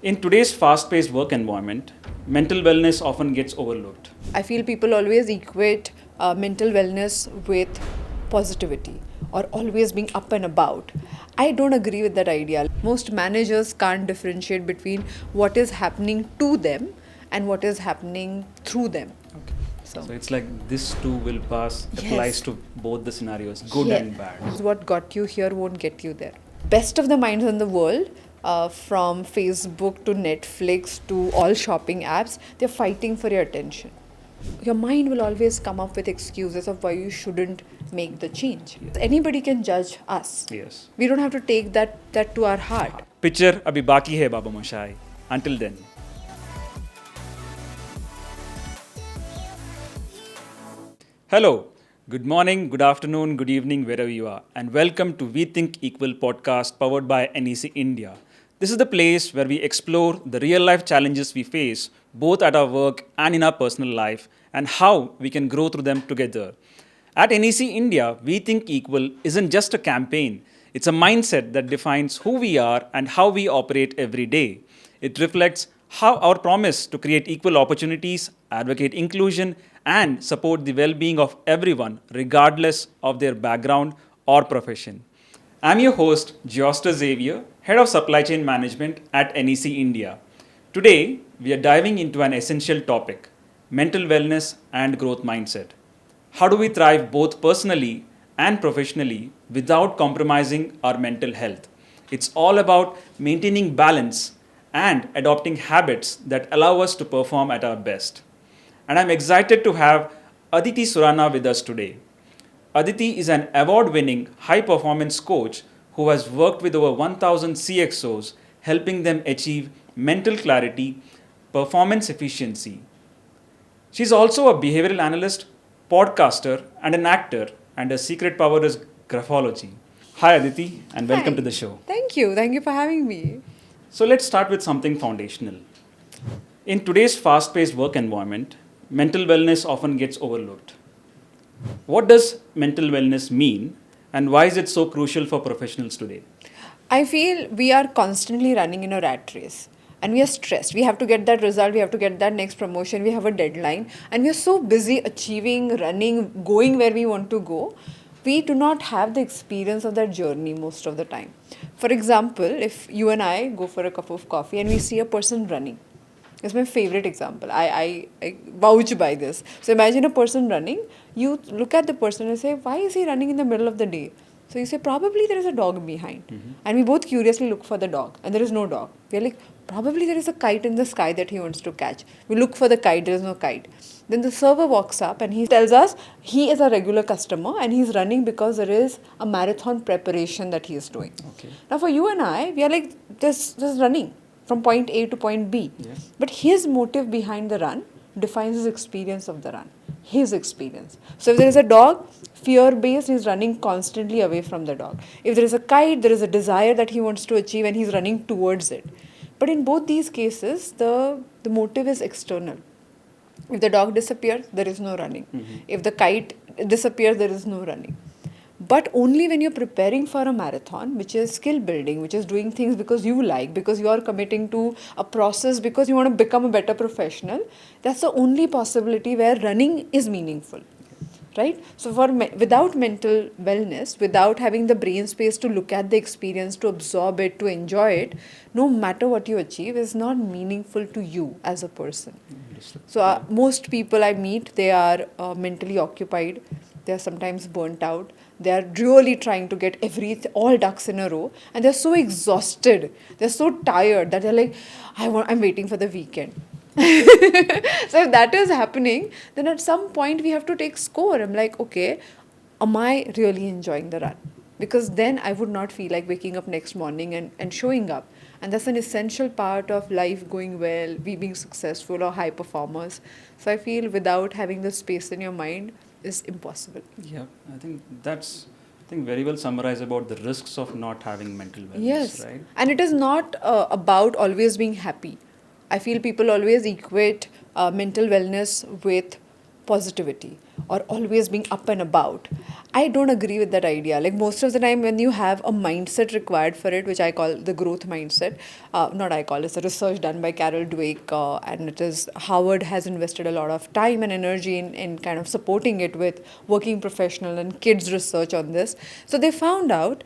In today's fast paced work environment, mental wellness often gets overlooked. I feel people always equate mental wellness with positivity or always being up and about. I don't agree with that idea. Most managers can't differentiate between what is happening to them and what is happening through them. Okay. So It's like this too will pass, applies yes, to both the scenarios, good yeah. and bad. What got you here won't get you there. Best of the minds in the world, from Facebook to Netflix to all shopping apps, they're fighting for your attention. Your mind will always come up with excuses of why you shouldn't make the change. Yes. Anybody can judge us. Yes. We don't have to take that to our heart. Picture abhi baki hai Baba Moshai. Until then. Hello, good morning, good afternoon, good evening, wherever you are, and welcome to We Think Equal podcast powered by NEC India. This is the place where we explore the real life challenges we face both at our work and in our personal life and how we can grow through them together. At NEC India, We Think Equal isn't just a campaign, it's a mindset that defines who we are and how we operate every day. It reflects how our promise to create equal opportunities, advocate inclusion, and support the well being of everyone, regardless of their background or profession. I'm your host, Geoster Xavier, Head of Supply Chain Management at NEC India. Today, we are diving into an essential topic: mental wellness and growth mindset. How do we thrive both personally and professionally without compromising our mental health? It's all about maintaining balance and adopting habits that allow us to perform at our best. And I'm excited to have Aditi Surana with us today. Aditi is an award winning high performance coach who has worked with over 1,000 CXOs, helping them achieve mental clarity, performance efficiency. She's also a behavioral analyst, podcaster, and an actor, and her secret power is graphology. Hi, Aditi, and welcome Hi. to the show. Thank you. Thank you for having me. So, let's start with something foundational. In today's fast paced work environment, mental wellness often gets overlooked. What does mental wellness mean, and why is it so crucial for professionals today? I feel we are constantly running in a rat race and we are stressed. We have to get that result, we have to get that next promotion, we have a deadline, and we are so busy achieving, running, going where we want to go. We do not have the experience of that journey most of the time. For example, if you and I go for a cup of coffee and we see a person running, it's my favorite example. I vouch by this. So imagine a person running. You look at the person and say, why is he running in the middle of the day? So you say, probably there is a dog behind. And we both curiously look for the dog. And there is no dog. We're like, probably there is a kite in the sky that he wants to catch. We look for the kite. There is no kite. Then the server walks up and he tells us he is a regular customer and he's running because there is a marathon preparation that he is doing. Okay. Now for you and I, we are like, this running from point A to point B. Yeah. But his motive behind the run defines his experience of the run, his experience. So if there is a dog, fear-based, he's running constantly away from the dog. If there is a kite, there is a desire that he wants to achieve and he's running towards it. But in both these cases, the motive is external. If the dog disappears, there is no running. If the kite disappears, there is no running. But only when you're preparing for a marathon, which is skill building, which is doing things because you like, because you are committing to a process, because you want to become a better professional, that's the only possibility where running is meaningful. Right? So without mental wellness, without having the brain space to look at the experience, to absorb it, to enjoy it, no matter what you achieve is not meaningful to you as a person. So most people I meet, they are mentally occupied. They are sometimes burnt out. They are really trying to get all ducks in a row, and they're so exhausted. They're so tired that they're like, I'm waiting for the weekend. So if that is happening, then at some point we have to take score. I'm like, okay, am I really enjoying the run? Because then I would not feel like waking up next morning and showing up. And that's an essential part of life going well, we being successful or high performers. So I feel without having the space in your mind is impossible. Yeah, I think very well summarized about the risks of not having mental wellness, Yes. right? And it is not about always being happy. I feel people always equate mental wellness with positivity. or always being up and about. I don't agree with that idea. Like most of the time, when you have a mindset required for it, which I call the growth mindset, not I call, it's a research done by Carol Dweck, and it is Harvard has invested a lot of time and energy in kind of supporting it with working professional and kids research on this. So they found out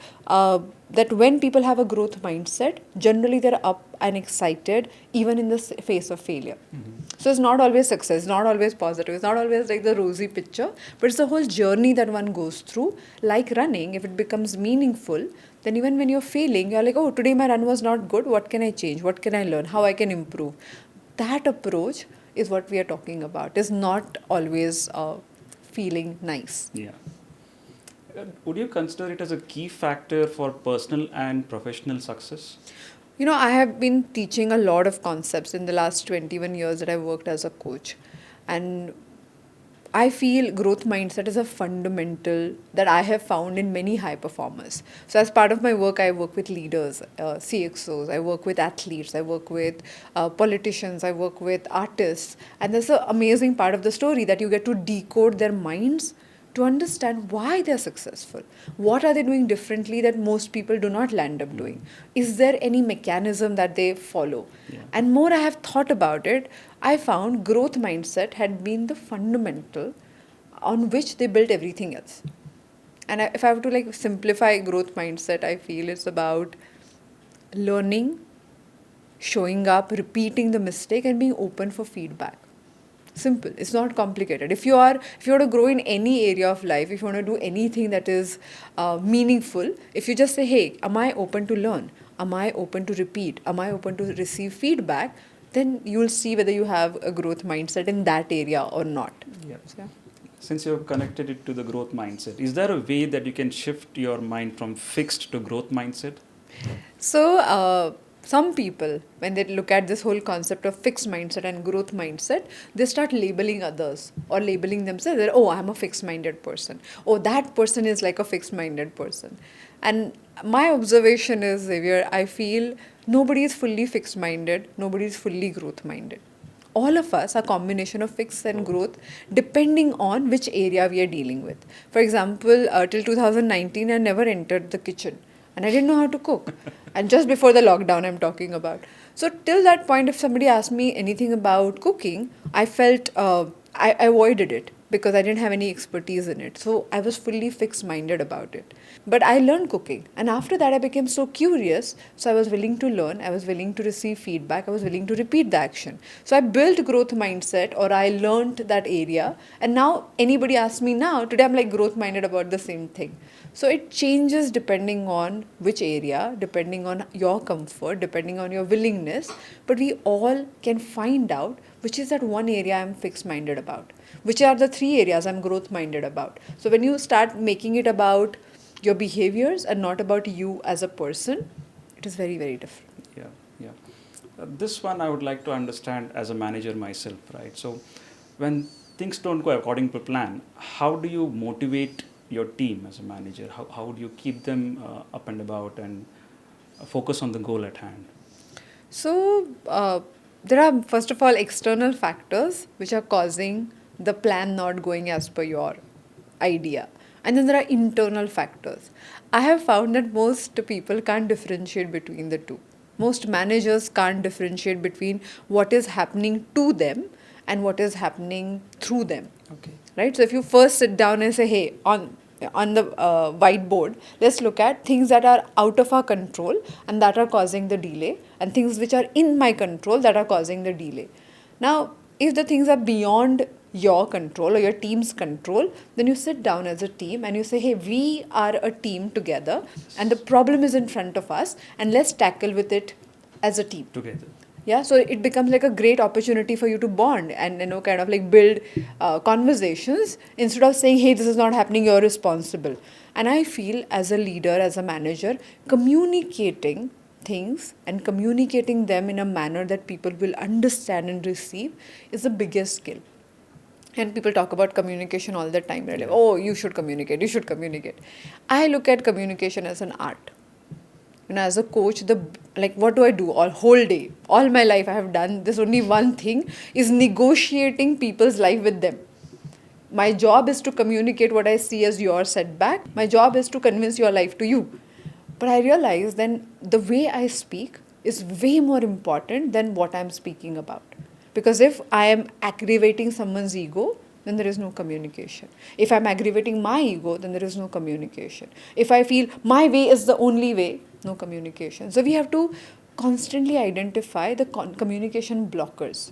that when people have a growth mindset, generally they're up and excited even in the face of failure. So it's not always success, not always positive, it's not always like the rosy picture, but it's the whole journey that one goes through. Like running, if it becomes meaningful, then even when you're failing, you're like, oh, today my run was not good, what can I change, what can I learn, how I can improve. That approach is what we are talking about, is not always feeling nice. Yeah. Would you consider it as a key factor for personal and professional success? You know, I have been teaching a lot of concepts in the last 21 years that I've worked as a coach. And I feel growth mindset is a fundamental that I have found in many high performers. So, as part of my work, I work with leaders, CXOs, I work with athletes, I work with politicians, I work with artists. And that's an amazing part of the story that you get to decode their minds to understand why they're successful. What are they doing differently that most people do not land up doing? Is there any mechanism that they follow? Yeah. And more I have thought about it, I found growth mindset had been the fundamental on which they built everything else. And if I have to like simplify growth mindset, I feel it's about learning, showing up, repeating the mistake, and being open for feedback. Simple. It's not complicated. If you want to grow in any area of life, if you want to do anything that is meaningful, if you just say, hey, am I open to learn? Am I open to repeat? Am I open to receive feedback? Then you'll see whether you have a growth mindset in that area or not. Yeah. So, Since you've connected it to the growth mindset, is there a way that you can shift your mind from fixed to growth mindset? So some people, when they look at this whole concept of fixed mindset and growth mindset, they start labeling others or labeling themselves that, oh, I'm a fixed minded person. Oh, that person is like a fixed minded person. And my observation is, Xavier, I feel nobody is fully fixed minded, nobody is fully growth minded. All of us are a combination of fixed and growth depending on which area we are dealing with. For example, till 2019, I never entered the kitchen. And I didn't know how to cook. And just before the lockdown, I'm talking about. So till that point, if somebody asked me anything about cooking, I felt I avoided it because I didn't have any expertise in it. So I was fully fixed-minded about it. But I learned cooking. And after that, I became so curious. So I was willing to learn. I was willing to receive feedback. I was willing to repeat the action. So I built growth mindset, or I learned that area. And now anybody asks me now, today I'm like growth-minded about the same thing. So it changes depending on which area, depending on your comfort, depending on your willingness. But we all can find out which is that one area I'm fixed-minded about, which are the three areas I'm growth-minded about. So when you start making it about your behaviors and not about you as a person, it is very, very different. Yeah, yeah. This one I would like to understand as a manager myself, right? So when things don't go according to plan, how do you motivate your team as a manager? How do you keep them up and about and focus on the goal at hand? So there are, first of all, external factors which are causing the plan not going as per your idea. And then there are internal factors. I have found that most people can't differentiate between the two. Most managers can't differentiate between what is happening to them and what is happening through them. Okay. Right? So if you first sit down and say, hey, on the whiteboard, let's look at things that are out of our control and that are causing the delay, and things which are in my control that are causing the delay. Now, if the things are beyond your control or your team's control, then you sit down as a team and you say, hey, we are a team together and the problem is in front of us and let's tackle with it as a team. Together. Yeah, so it becomes like a great opportunity for you to bond and kind of like build conversations instead of saying, hey, this is not happening, you're responsible. And I feel as a leader, as a manager, communicating things and communicating them in a manner that people will understand and receive is the biggest skill. And people talk about communication all the time. They're like, oh, you should communicate, you should communicate. I look at communication as an art. As a coach, what do I do all whole day? All my life I have done this only one thing, is negotiating people's life with them. My job is to communicate what I see as your setback. My job is to convince your life to you. But I realize then the way I speak is way more important than what I'm speaking about. Because if I am aggravating someone's ego, then there is no communication. If I'm aggravating my ego, then there is no communication. If I feel my way is the only way, no communication. So we have to constantly identify the communication blockers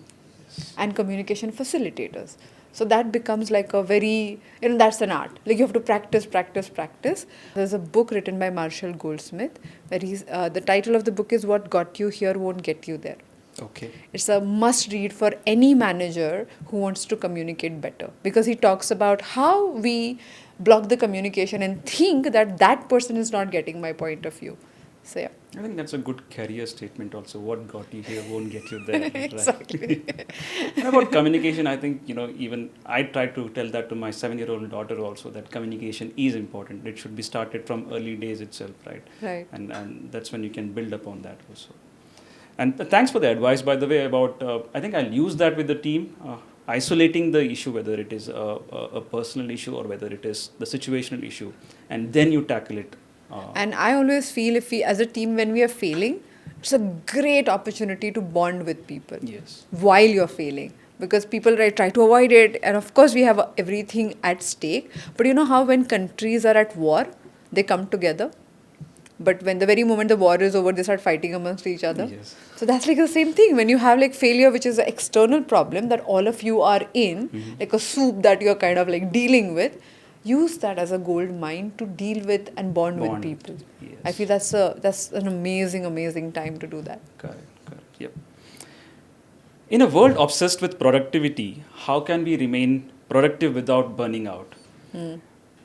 and communication facilitators. So that becomes like a very, that's an art. Like you have to practice, practice, practice. There's a book written by Marshall Goldsmith where the title of the book is What Got You Here Won't Get You There. Okay. It's a must read for any manager who wants to communicate better, because he talks about how we block the communication and think that that person is not getting my point of view. So yeah. I think that's a good career statement also. What got you here won't get you there. Exactly. Right? And about communication, I think, even I try to tell that to my 7-year-old daughter also, that communication is important. It should be started from early days itself, right? Right. And that's when you can build upon that also. And thanks for the advice, by the way, about, I think I'll use that with the team, isolating the issue, whether it is a personal issue or whether it is the situational issue, and then you tackle it. And I always feel if we, as a team, when we are failing, it's a great opportunity to bond with people. Yes. While you're failing. Because people try to avoid it. And of course, we have everything at stake. But you know how when countries are at war, they come together? But when the very moment the war is over, they start fighting amongst each other. Yes. So that's like the same thing. When you have like failure, which is an external problem that all of you are in, like a soup that you're kind of like dealing with, use that as a gold mine to deal with and bond with people. Yes. I feel that's an amazing time to do that. Correct. Yep. In a world obsessed with productivity, how can we remain productive without burning out?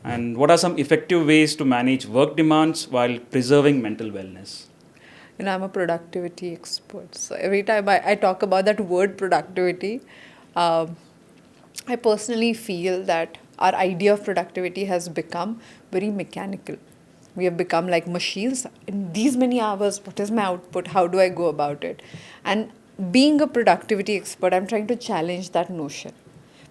And what are some effective ways to manage work demands while preserving mental wellness? I'm a productivity expert. So every time I talk about that word productivity, I personally feel that our idea of productivity has become very mechanical. We have become like machines. In these many hours, what is my output? How do I go about it? And being a productivity expert, I'm trying to challenge that notion.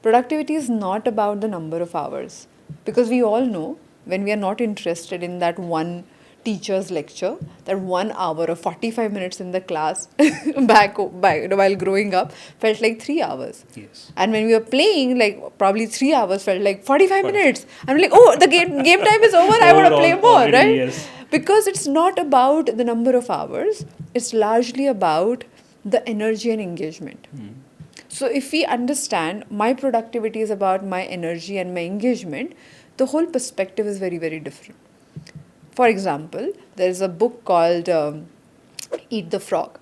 Productivity is not about the number of hours. Because we all know when we are not interested in that one teacher's lecture, that 1 hour or 45 minutes in the class while growing up felt like 3 hours. Yes. And when we were playing, like probably 3 hours felt like 45 minutes. I'm like, oh, the game time is over. I want to play more, already, right? Yes. Because it's not about the number of hours. It's largely about the energy and engagement. So if we understand my productivity is about my energy and my engagement, the whole perspective is very, very different. For example, there is a book called Eat the Frog,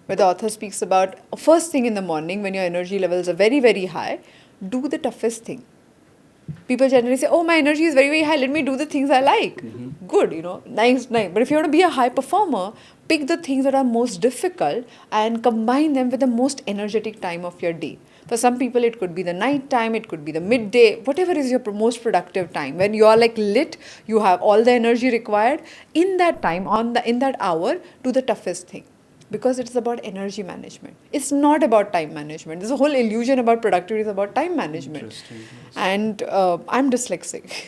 where the author speaks about first thing in the morning when your energy levels are very, very high, do the toughest thing. People generally say, oh, my energy is very, very high. Let me do the things I like. Good, nice. But if you want to be a high performer, pick the things that are most difficult and combine them with the most energetic time of your day. For some people, it could be the night time, it could be the midday, whatever is your most productive time. When you are like lit, you have all the energy required. In that time, in that hour, do the toughest thing. Because it's about energy management. It's not about time management. There's a whole illusion about productivity is about time management. Interesting. Yes. And I'm dyslexic.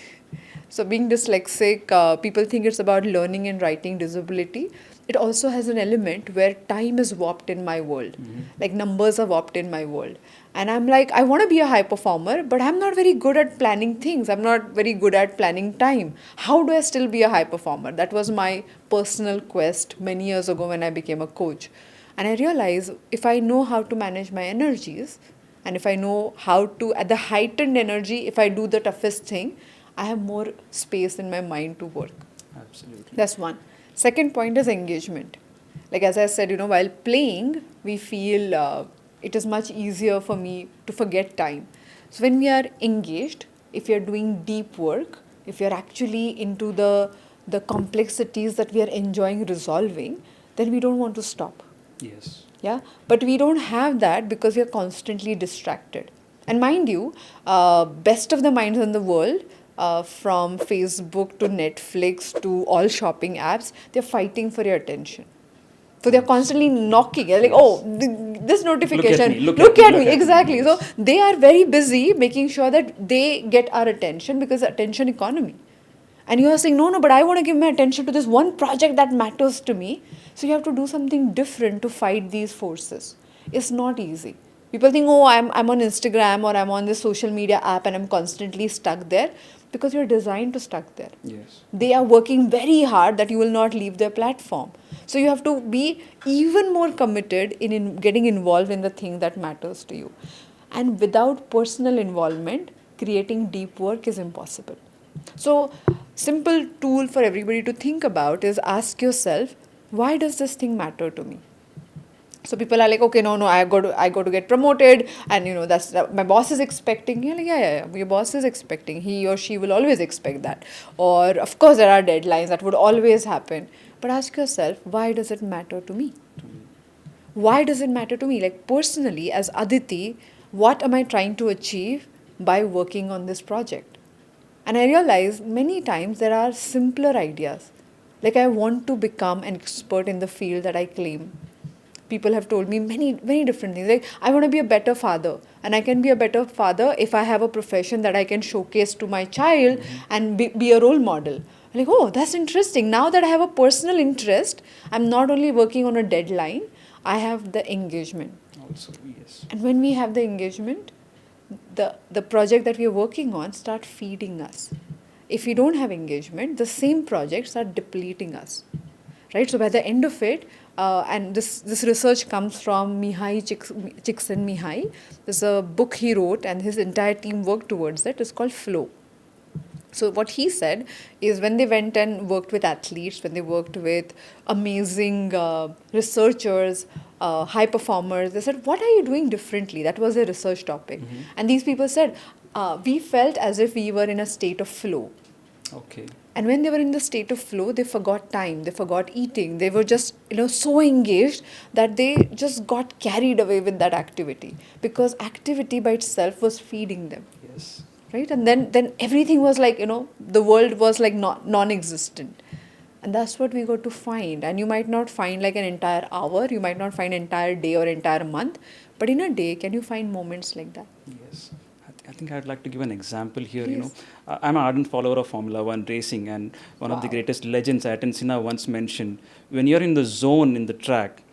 So being dyslexic, people think it's about learning and writing disability. It also has an element where time is warped in my world. Like numbers are warped in my world. And I'm like, I want to be a high performer, but I'm not very good at planning things. I'm not very good at planning time. How do I still be a high performer? That was my personal quest many years ago when I became a coach. And I realized if I know how to manage my energies, and if I know how to, at the heightened energy, if I do the toughest thing, I have more space in my mind to work. Absolutely. That's one. Second point is engagement. Like as I said, while playing, we feel it is much easier for me to forget time. So when we are engaged, if you're doing deep work, if you're actually into the complexities that we are enjoying resolving, then we don't want to stop. Yes. Yeah, but we don't have that because we are constantly distracted. And mind you, best of the minds in the world, from Facebook to Netflix to all shopping apps, they're fighting for your attention. So they're constantly knocking. They're like, oh, this notification. Look at me. Exactly. Yes. So they are very busy making sure that they get our attention because attention economy. And you are saying, no, but I want to give my attention to this one project that matters to me. So you have to do something different to fight these forces. It's not easy. People think, oh, I'm on Instagram or I'm on this social media app and I'm constantly stuck there, because you're designed to stuck there. Yes. They are working very hard that you will not leave their platform. So you have to be even more committed in getting involved in the thing that matters to you. And without personal involvement, creating deep work is impossible. So, simple tool for everybody to think about is ask yourself, why does this thing matter to me? So people are like, okay, no, I got to get promoted, and my boss is expecting. You're like, yeah, your boss is expecting. He or she will always expect that. Or of course there are deadlines that would always happen. But ask yourself, why does it matter to me? Why does it matter to me? Like personally, as Aditi, what am I trying to achieve by working on this project? And I realize many times there are simpler ideas. Like I want to become an expert in the field that I claim. People have told me many different things. Like I want to be a better father, and I can be a better father if I have a profession that I can showcase to my child and be a role model. I'm like, oh, that's interesting. Now that I have a personal interest, I'm not only working on a deadline, I have the engagement. Also, yes. And when we have the engagement, the project that we are working on start feeding us. If we don't have engagement, the same projects are depleting us. Right? So by the end of it, and this research comes from Mihai Csikszentmihalyi. There's a book he wrote and his entire team worked towards it. It's called Flow. So what he said is when they went and worked with athletes, when they worked with amazing researchers, high performers, they said, what are you doing differently? That was a research topic. And these people said, we felt as if we were in a state of flow. Okay. And when they were in the state of flow, they forgot time, they forgot eating. They were just, so engaged that they just got carried away with that activity, because activity by itself was feeding them. Yes. Right? And then everything was like, the world was like non-existent. And that's what we got to find. And you might not find like an entire hour, you might not find an entire day or entire month, but in a day, can you find moments like that? Yes. I think I'd like to give an example here. Please. I'm an ardent follower of Formula One racing, and one of the greatest legends, Ayrton Senna, once mentioned, when you're in the zone in the track,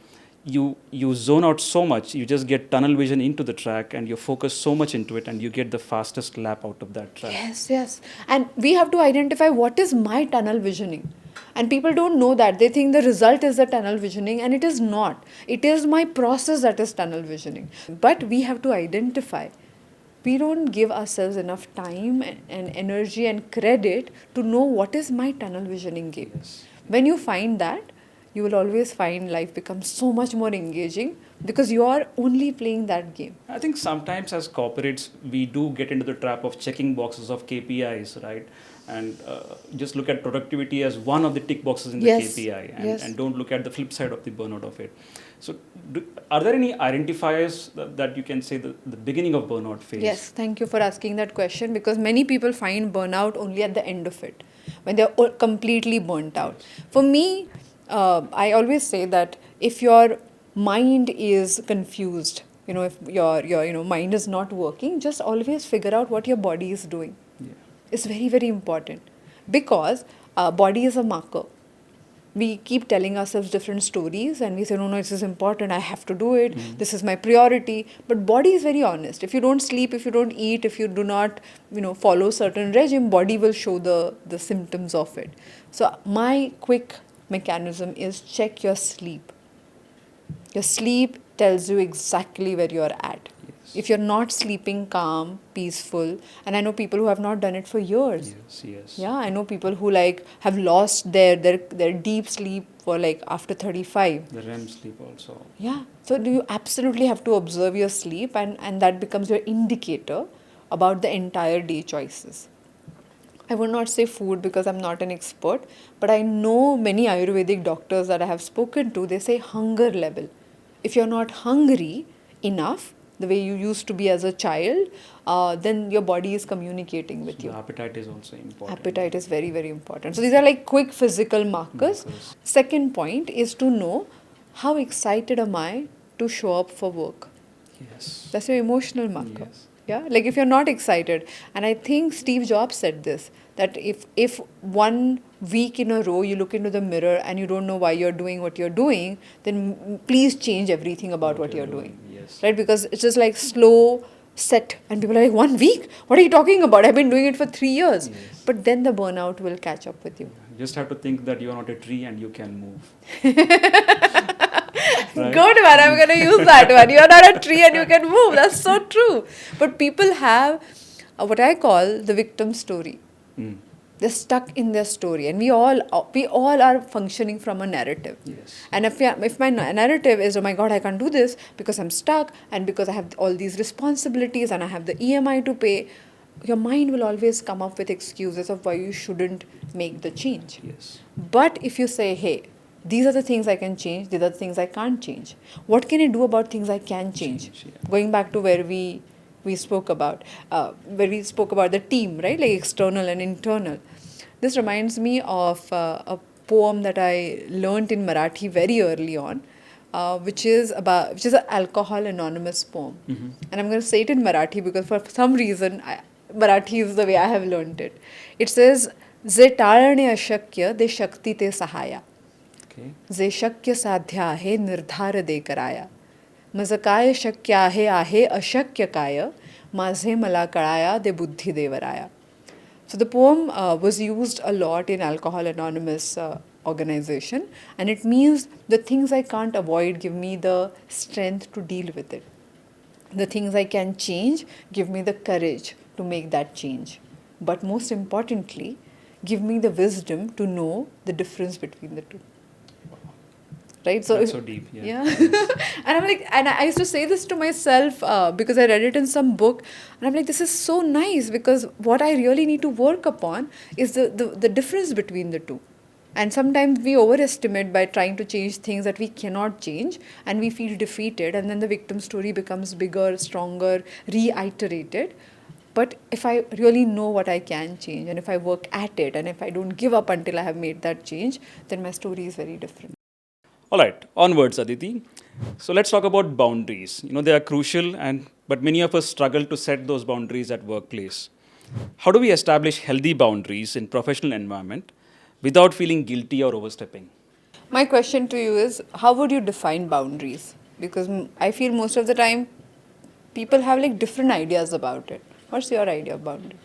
you zone out so much, you just get tunnel vision into the track, and you focus so much into it, and you get the fastest lap out of that track. Yes. And we have to identify what is my tunnel visioning. And people don't know that. They think the result is the tunnel visioning, and it is not. It is my process that is tunnel visioning. But we have to identify. We don't give ourselves enough time and energy and credit to know what is my tunnel visioning game. Yes. When you find that, you will always find life becomes so much more engaging, because you are only playing that game. I think sometimes as corporates, we do get into the trap of checking boxes of KPIs, right? And just look at productivity as one of the tick boxes in the KPI, and don't look at the flip side of the burnout of it. So are there any identifiers that you can say the beginning of burnout phase? Yes, thank you for asking that question, because many people find burnout only at the end of it, when they're completely burnt out. Yes. For me, I always say that if your mind is confused, if your mind is not working, just always figure out what your body is doing. Yeah. It's very, very important, because body is a marker. We keep telling ourselves different stories and we say, no, this is important, I have to do it, this is my priority. But body is very honest. If you don't sleep, if you don't eat, if you do not follow certain regime, body will show the symptoms of it. So my quick mechanism is check your sleep. Your sleep tells you exactly where you are at. Yes. If you're not sleeping calm, peaceful, and I know people who have not done it for years. Yes. Yeah, I know people who have lost their deep sleep for after 35. The REM sleep also. Yeah. So you absolutely have to observe your sleep, and that becomes your indicator about the entire day choices. I would not say food because I'm not an expert, but I know many Ayurvedic doctors that I have spoken to, they say hunger level. If you're not hungry enough, the way you used to be as a child, then your body is communicating with you. Appetite is also important. Appetite is very, very important. So these are quick physical markers. Second point is to know how excited am I to show up for work? Yes. That's your emotional marker. Yes. Yeah, like if you're not excited, and I think Steve Jobs said this, that if 1 week in a row you look into the mirror and you don't know why you're doing what you're doing, then please change everything about what you're doing. Yes. Right? Because it's just like slow set, and people are like, 1 week? What are you talking about? I've been doing it for 3 years. Yes. But then the burnout will catch up with you. You just have to think that you are not a tree and you can move. Right? Good one. I'm going to use that one. You're not a tree and you can move. That's so true. But people have what I call the victim story. Mm. They're stuck in their story, and we all are functioning from a narrative. Yes. And if my narrative is, oh my God, I can't do this because I'm stuck, and because I have all these responsibilities and I have the EMI to pay, your mind will always come up with excuses of why you shouldn't make the change. Yes. But if you say, hey, these are the things I can change, these are the things I can't change. What can I do about things I can change? Yeah. Going back to where we spoke about, the team, right? Like external and internal. This reminds me of a poem that I learnt in Marathi very early on, which is an alcohol anonymous poem. Mm-hmm. And I'm going to say it in Marathi because for some reason Marathi is the way I have learnt it. It says, "जे टाळणे अशक्य दे शक्ती ते सहाया, जे शक्य साध्य आहे निर्धार दे कराया, मज काय शक्य आहे अशक्य काय, माझे मला कळाया दे बुद्धी देवराया." So the poem was used a lot in Alcohol Anonymous organization, and it means the things I can't avoid give me the strength to deal with it. The things I can change give me the courage to make that change. But most importantly, give me the wisdom to know the difference between the two. Right? So that's so deep. Yeah. And I'm like, and I used to say this to myself because I read it in some book, and I'm like, this is so nice, because what I really need to work upon is the difference between the two. And sometimes we overestimate by trying to change things that we cannot change, and we feel defeated, and then the victim story becomes bigger, stronger, reiterated. But if I really know what I can change, and if I work at it, and if I don't give up until I have made that change, then my story is very different. All right, onwards, Aditi. So let's talk about boundaries. They are crucial, but many of us struggle to set those boundaries at workplace. How do we establish healthy boundaries in professional environment without feeling guilty or overstepping? My question to you is, how would you define boundaries? Because I feel most of the time people have like different ideas about it. What's your idea of boundary?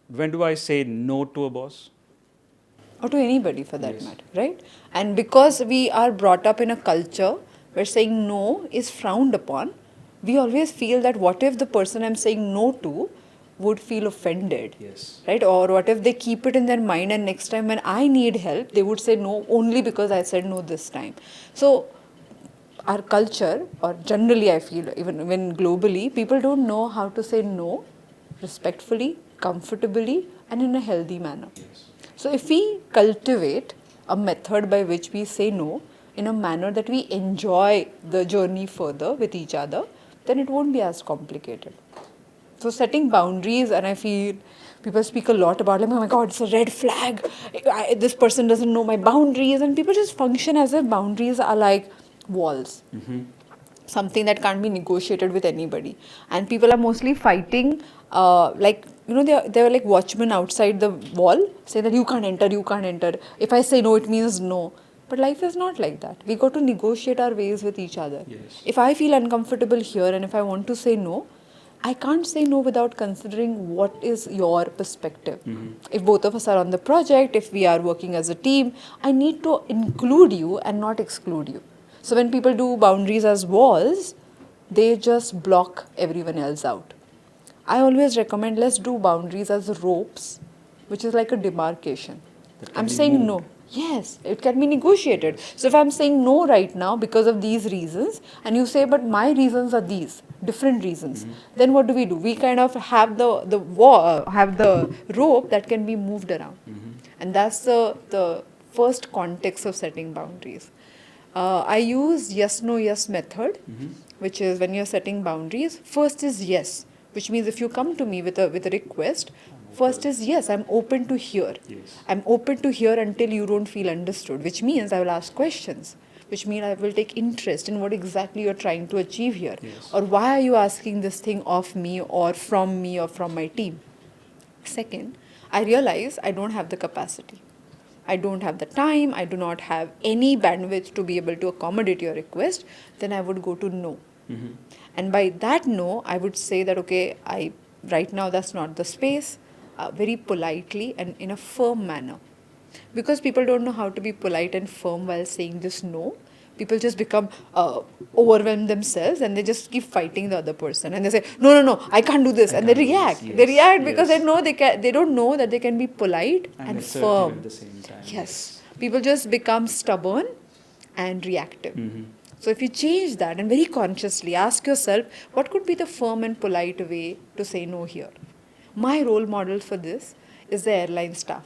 When do I say no to a boss? Or to anybody for that matter, right? And because we are brought up in a culture where saying no is frowned upon, we always feel that what if the person I'm saying no to would feel offended, right? Or what if they keep it in their mind, and next time when I need help, they would say no only because I said no this time. So our culture, or generally I feel even when globally, people don't know how to say no respectfully, comfortably, and in a healthy manner. So if we cultivate a method by which we say no in a manner that we enjoy the journey further with each other, then it won't be as complicated. So setting boundaries, and I feel people speak a lot about, like, oh my God, it's a red flag. This person doesn't know my boundaries, and people just function as if boundaries are like walls. Mm-hmm. Something that can't be negotiated with anybody. And people are mostly fighting, they were like watchmen outside the wall, saying that you can't enter. If I say no, it means no. But life is not like that. We got to negotiate our ways with each other. Yes. If I feel uncomfortable here and if I want to say no, I can't say no without considering what is your perspective. Mm-hmm. If both of us are on the project, if we are working as a team, I need to include you and not exclude you. So when people do boundaries as walls, they just block everyone else out. I always recommend, let's do boundaries as ropes, which is like a demarcation. I'm saying no. Yes, it can be negotiated. So if I'm saying no right now because of these reasons, and you say, but my reasons are these, different reasons, then what do? We kind of have the rope that can be moved around. And that's the first context of setting boundaries. I use yes, no, yes method, which is when you're setting boundaries, first is yes, which means if you come to me with a request, First is, yes, I'm open to hear. Yes. I'm open to hear until you don't feel understood, which means I will ask questions, which means I will take interest in what exactly you're trying to achieve here. Yes. Or why are you asking this thing of me or from my team? Second, I realize I don't have the capacity. I don't have the time, I do not have any bandwidth to be able to accommodate your request, then I would go to no. Mm-hmm. And by that no, I would say that, okay, right now that's not the space, very politely and in a firm manner. Because people don't know how to be polite and firm while saying this no, people just become overwhelmed themselves and they just keep fighting the other person and they say, no, I can't do this. I And they can't do this, react. yes, They react because yes. they don't know that they can be polite and assertive firm. at the same time. Yes. People just become stubborn and reactive. Mm-hmm. So if you change that and very consciously ask yourself, what could be the firm and polite way to say no here? My role model for this is the airline staff.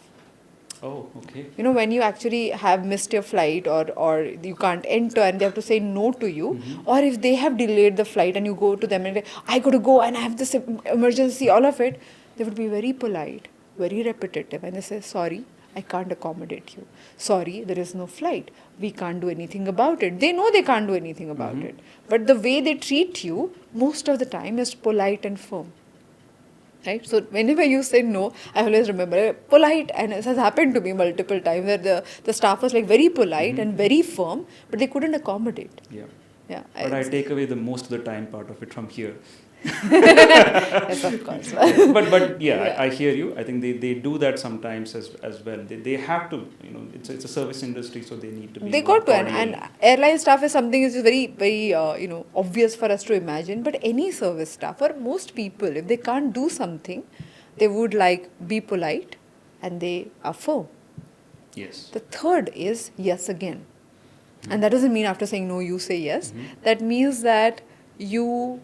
Oh, okay. You know, when you actually have missed your flight or you can't enter and they have to say no to you, or if they have delayed the flight and you go to them and say, I got to go and I have this emergency, all of it, they would be very polite, very repetitive, and they say, sorry, I can't accommodate you. Sorry, there is no flight. We can't do anything about it. They know they can't do anything about it. But the way they treat you, most of the time, is polite and firm. Right? So whenever you say no, I always remember polite, and it has happened to me multiple times where the staff was like very polite and very firm, but they couldn't accommodate. Yeah. Yeah. But I take away the most of the time part of it from here. Yes, of course. but yeah, Yeah. I hear you. I think they do that sometimes as well. They have to, it's a service industry, so they need to be They more got to, cordial. and airline staff is something which is very obvious for us to imagine. But any service staff, or most people, if they can't do something, they would be polite, and they are firm. Yes. The third is yes again, and that doesn't mean after saying no you say yes. That means that you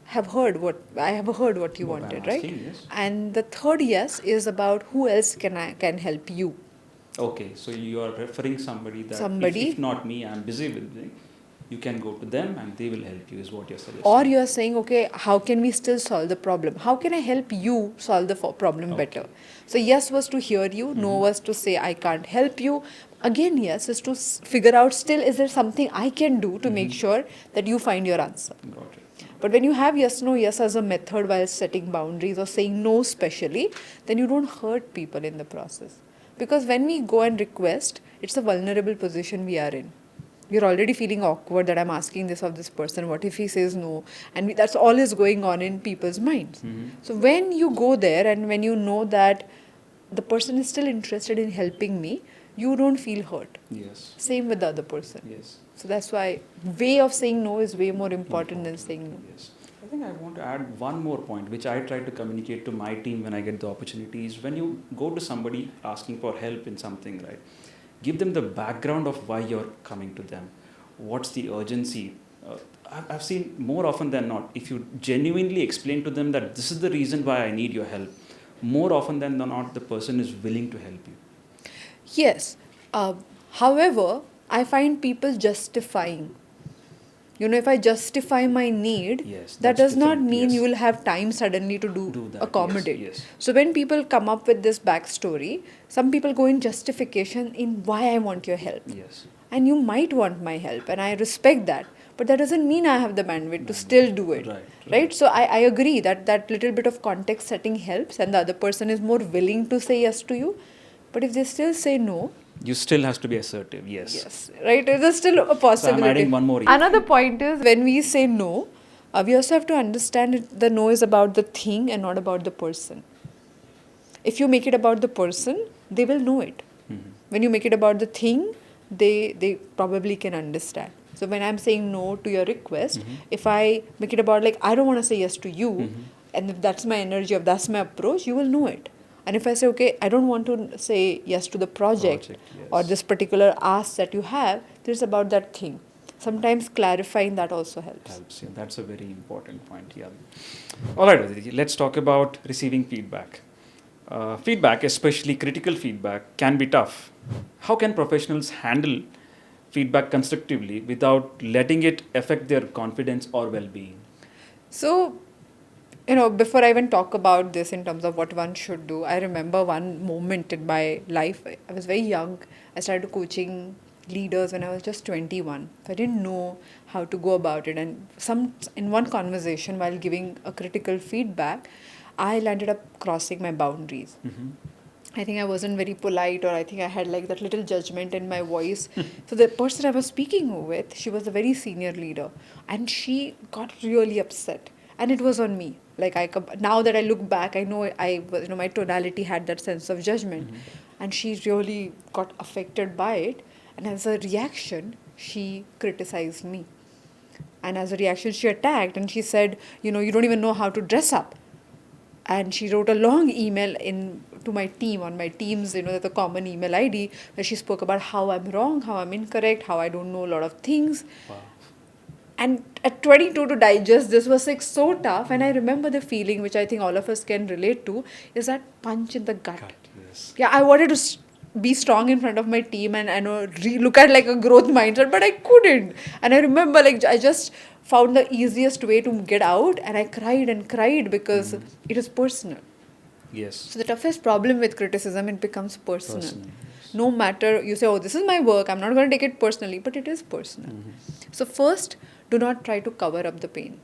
have heard what you What I'm wanted, right? asking, yes. And the third yes is about who else can help you. Okay, so you are referring somebody that Somebody. if not me, I'm busy with it. You can go to them and they will help you, is what you're suggesting. Or you are saying, okay, how can we still solve the problem? How can I help you solve the problem better? So yes was to hear you, no was to say I can't help you. Again, yes is to figure out still is there something I can do to make sure that you find your answer. Got it. But when you have yes, no, yes as a method while setting boundaries or saying no specially, then you don't hurt people in the process. Because when we go and request, it's a vulnerable position we are in. We're already feeling awkward that I'm asking this of this person. What if he says no? And that's all is going on in people's minds. So when you go there and when you know that the person is still interested in helping me, you don't feel hurt. Yes. Same with the other person. Yes. So that's why way of saying no is way more important than saying no. Yes. I think I want to add one more point, which I try to communicate to my team when I get the opportunity, is when you go to somebody asking for help in something, right? Give them the background of why you're coming to them. What's the urgency? I've seen more often than not, if you genuinely explain to them that this is the reason why I need your help, more often than not, the person is willing to help you. Yes. However, I find people justifying. If I justify my need, Yes, that that's does not different, mean yes. you will have time suddenly to Do that, accommodate. yes. So when people come up with this backstory, some people go in justification in why I want your help. Yes. And you might want my help, and I respect that. But that doesn't mean I have the bandwidth to still do it. Right? So I agree that little bit of context setting helps, and the other person is more willing to say yes to you. But if they still say no, You still has to be assertive, yes. yes, right? There's still a possibility. So I'm adding one more. Another point is when we say no, we also have to understand the no is about the thing and not about the person. If you make it about the person, they will know it. When you make it about the thing, they probably can understand. So when I'm saying no to your request, if I make it about I don't want to say yes to you, and if that's my energy, if that's my approach, you will know it. And if I say, okay, I don't want to say yes to the project yes. or this particular ask that you have, this is about that thing. Sometimes clarifying that also helps. Yeah, that's a very important point. Yeah. All right, Aditi, let's talk about receiving feedback. Feedback, especially critical feedback, can be tough. How can professionals handle feedback constructively without letting it affect their confidence or well-being? So before I even talk about this in terms of what one should do, I remember one moment in my life. I was very young. I started coaching leaders when I was just 21. So I didn't know how to go about it. And in one conversation, while giving a critical feedback, I landed up crossing my boundaries. I think I wasn't very polite, or I think I had like that little judgment in my voice. So the person I was speaking with, she was a very senior leader, and she got really upset, and it was on me. Like now that I look back, I know my tonality had that sense of judgment, and she really got affected by it. And as a reaction, she criticized me, and as a reaction, she attacked, and she said, you don't even know how to dress up. And she wrote a long email in to my team on my team's the common email ID, where she spoke about how I'm wrong, how I'm incorrect, how I don't know a lot of things. Wow. And at 22, to digest this was like so tough. And I remember the feeling, which I think all of us can relate to, is that punch in the gut. Yes. Yeah, I wanted to be strong in front of my team and look at like a growth mindset, but I couldn't. And I remember like I just found the easiest way to get out, and I cried and cried because it is personal. Yes. So the toughest problem with criticism, it becomes personal. Yes. No matter, you say, oh, this is my work, I'm not going to take it personally, but it is personal. So first, do not try to cover up the pain.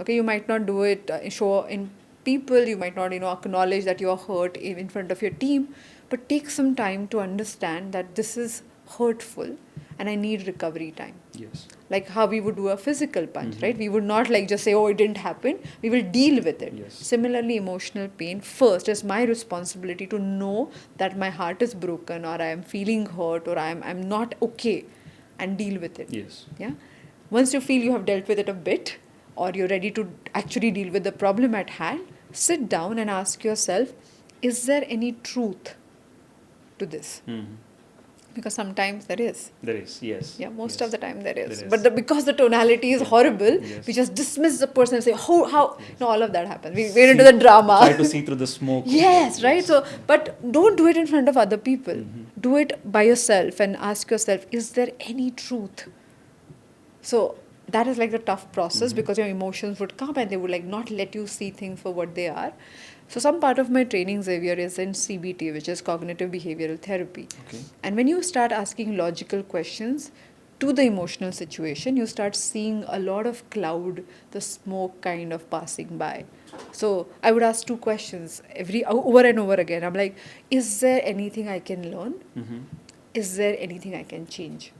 Okay, you might not do it show in people, you might not acknowledge that you are hurt in front of your team, but take some time to understand that this is hurtful and I need recovery time. Yes. Like how we would do a physical punch, right? We would not like just say, oh, it didn't happen. We will deal with it. Yes. Similarly, emotional pain, first, it's my responsibility to know that my heart is broken, or I am feeling hurt, or I'm not okay, and deal with it. Yes. Yeah. Once you feel you have dealt with it a bit, or you're ready to actually deal with the problem at hand, sit down and ask yourself, is there any truth to this? Because sometimes there is. There is, yes. Yeah, most Yes. of the time there is. There is. But because the tonality is horrible, Yes. we just dismiss the person and say, how? No, all of that happens. We get into the drama. Try to see through the smoke. Yes, right? So, but don't do it in front of other people. Do it by yourself and ask yourself, is there any truth? So that is like the tough process, because your emotions would come and they would like not let you see things for what they are. So some part of my training, Xavier, is in CBT, which is cognitive behavioral therapy. Okay. And when you start asking logical questions to the emotional situation, you start seeing a lot of cloud, the smoke kind of passing by. So I would ask two questions over and over again. I'm like, is there anything I can learn? Is there anything I can change?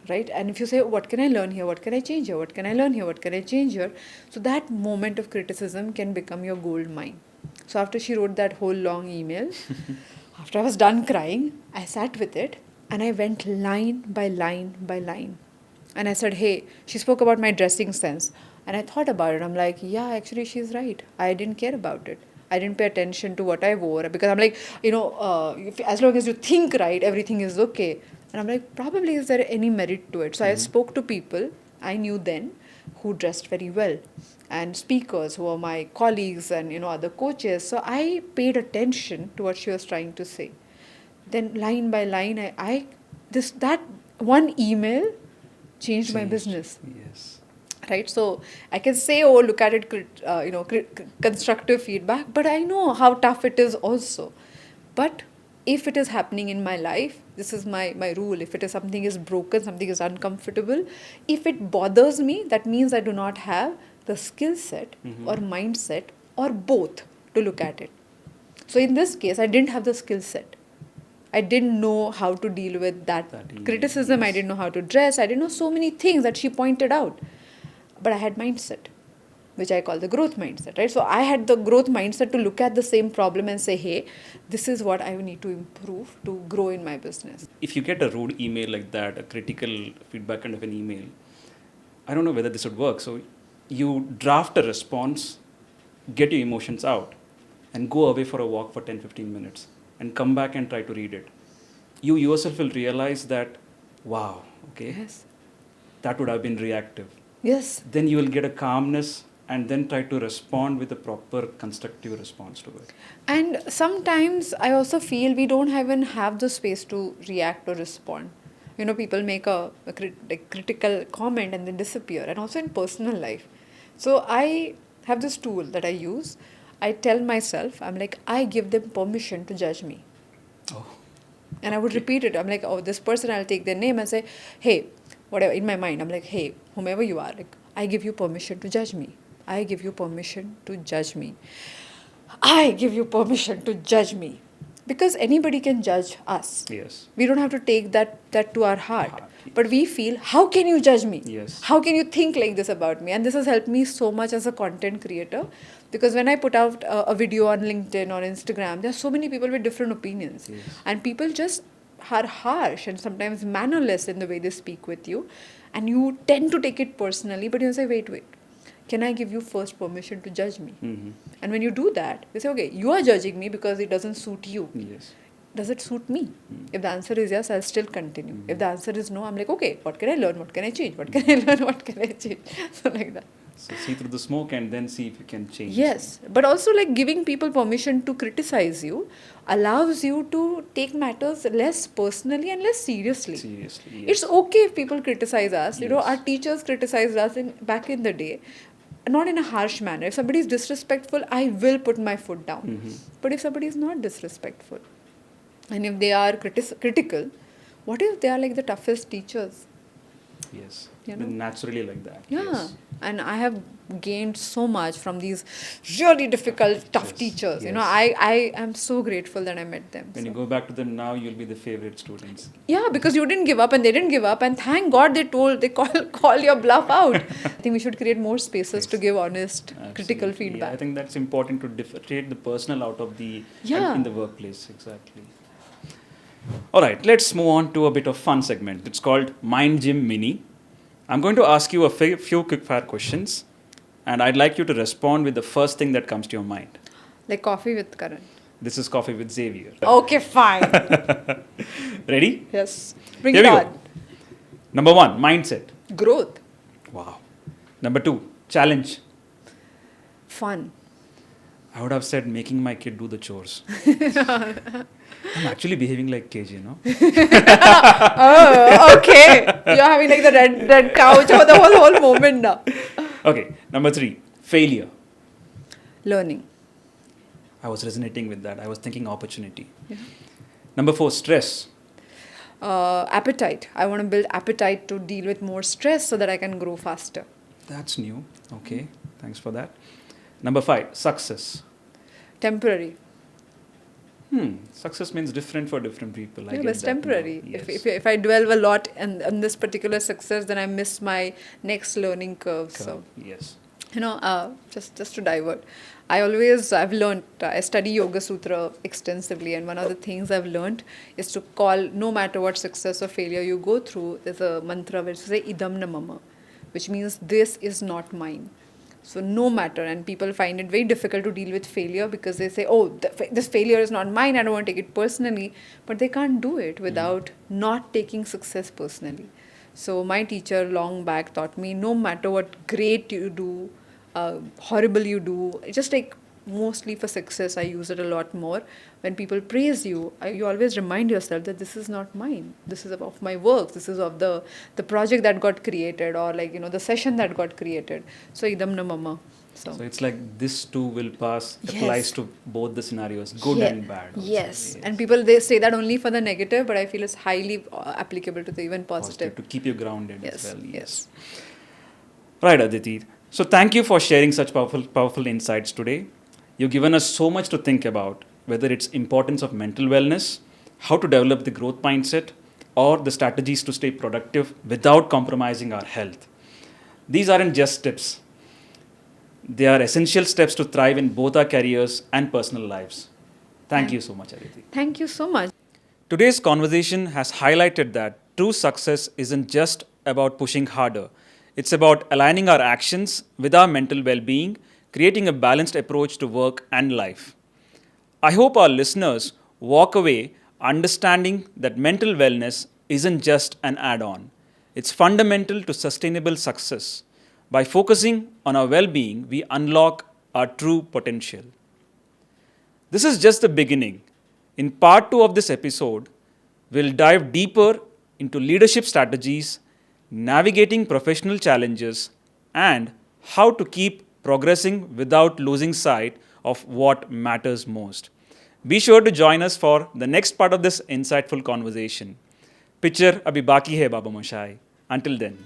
Right? And if you say, what can I learn here? What can I change here? What can I learn here? What can I change here? So that moment of criticism can become your gold mine. So after she wrote that whole long email, after I was done crying, I sat with it and I went line by line by line. And I said, hey, she spoke about my dressing sense. And I thought about it. I'm like, yeah, actually, she's right. I didn't care about it. I didn't pay attention to what I wore, because I'm like, as long as you think right, everything is okay. And I'm like, probably is there any merit to it? So I spoke to people I knew then who dressed very well, and speakers who were my colleagues, and other coaches. So I paid attention to what she was trying to say. Then line by line, that one email changed my business. Yes. Right? So I can say, oh, look at it, constructive feedback, but I know how tough it is also. But if it is happening in my life, this is my rule. If it is something is broken, something is uncomfortable, if it bothers me, that means I do not have the skill set or mindset or both to look at it. So in this case, I didn't have the skill set. I didn't know how to deal with that criticism. Yes. I didn't know how to dress. I didn't know so many things that she pointed out. But I had mindset, which I call the growth mindset, right? So I had the growth mindset to look at the same problem and say, hey, this is what I need to improve to grow in my business. If you get a rude email like that, a critical feedback kind of an email, I don't know whether this would work. So you draft a response, get your emotions out, and go away for a walk for 10-15 minutes and come back and try to read it. You yourself will realize that, wow, okay, Yes. that would have been reactive. Yes. Then you will get a calmness and then try to respond with a proper constructive response to it. And sometimes I also feel we don't even have the space to react or respond. People make a critical comment and then disappear, and also in personal life. So I have this tool that I use. I tell myself, I'm like, I give them permission to judge me. Oh. And I would repeat it. I'm like, oh, this person, I'll take their name and say, hey, whatever, in my mind, I'm like, hey, whomever you are, like, I give you permission to judge me. I give you permission to judge me. I give you permission to judge me. Because anybody can judge us. Yes. We don't have to take that to our heart. Yes. But we feel, how can you judge me? Yes. How can you think like this about me? And this has helped me so much as a content creator. Because when I put out a video on LinkedIn or Instagram, there are so many people with different opinions. Yes. And people just are harsh and sometimes mannerless in the way they speak with you. And you tend to take it personally, but you say, wait. Can I give you first permission to judge me? Mm-hmm. And when you do that, you say, okay, you are judging me because it doesn't suit you. Yes. Does it suit me? If the answer is yes, I'll still continue. If the answer is no, I'm like, okay, what can I learn? What can I change? What can I learn? What can I change? So like that. So see through the smoke and then see if you can change. Yes, but also like giving people permission to criticize you allows you to take matters less personally and less seriously. Seriously, yes. It's okay if people criticize us. You know, Yes. our teachers criticized us back in the day. Not in a harsh manner. If somebody is disrespectful, I will put my foot down. Mm-hmm. But if somebody is not disrespectful, and if they are critical, what if they are like the toughest teachers? Yes. You know? Naturally like that. Yeah. Yes. And I have gained so much from these really difficult, tough Yes. teachers. You Yes. know, I am so grateful that I met them. When you go back to them now, you'll be the favorite students. Yeah, because you didn't give up and they didn't give up, and thank God they call your bluff out. I think we should create more spaces to give honest, critical Absolutely. Yeah, feedback. I think that's important to differentiate the personal out of the Yeah. in the workplace. Exactly. All right, let's move on to a bit of fun segment. It's called Mind Gym Mini. I'm going to ask you a few quick fire questions, and I'd like you to respond with the first thing that comes to your mind. Like coffee with Karan. This is Coffee with Xavier. Okay, fine. Ready? Yes. Bring Here it we on. go. Number 1, mindset. Growth. Wow. Number 2, challenge. Fun. I would have said making my kid do the chores. I'm actually behaving like KG, you know? Oh, okay. You're having like the red couch for the whole moment now. Okay, number 3, failure. Learning. I was resonating with that. I was thinking opportunity. Yeah. Number 4, stress. Appetite. I want to build appetite to deal with more stress so that I can grow faster. That's new. Okay, thanks for that. Number 5, success. Temporary. Success means different for different people. I Yeah, get but it's that now. temporary. Yes. If I dwell a lot on this particular success, then I miss my next learning curve. So, Yes. you know, just to divert, I've learned, I study Yoga Sutra extensively, and one of the things I've learned is to call, no matter what success or failure you go through, there's a mantra which says idam na mama, which means this is not mine. So no matter, and people find it very difficult to deal with failure because they say, oh, this failure is not mine, I don't want to take it personally, but they can't do it without not taking success personally. So my teacher long back taught me, no matter what great you do, horrible you do, just like mostly for success, I use it a lot more. When people praise you, you always remind yourself that this is not mine. This is of my work. This is of the project that got created, or like, you know, the session that got created. So idam na mama. So it's like this too will pass, Yes. applies to both the scenarios, good and bad. Also. Yes. And people, they say that only for the negative, but I feel it's highly applicable to the even positive. To keep you grounded Yes. as well. Yes. Right, Aditi. So thank you for sharing such powerful insights today. You've given us so much to think about, whether it's importance of mental wellness, how to develop the growth mindset, or the strategies to stay productive without compromising our health. These aren't just tips. They are essential steps to thrive in both our careers and personal lives. Thank you so much, Aditi. Thank you so much. Today's conversation has highlighted that true success isn't just about pushing harder. It's about aligning our actions with our mental well-being, creating a balanced approach to work and life. I hope our listeners walk away understanding that mental wellness isn't just an add-on. It's fundamental to sustainable success. By focusing on our well-being, we unlock our true potential. This is just the beginning. In part 2 of this episode, we'll dive deeper into leadership strategies, navigating professional challenges, and how to keep progressing without losing sight of what matters most. Be sure to join us for the next part of this insightful conversation. Picture abhi baki hai Baba Moshai. Until then.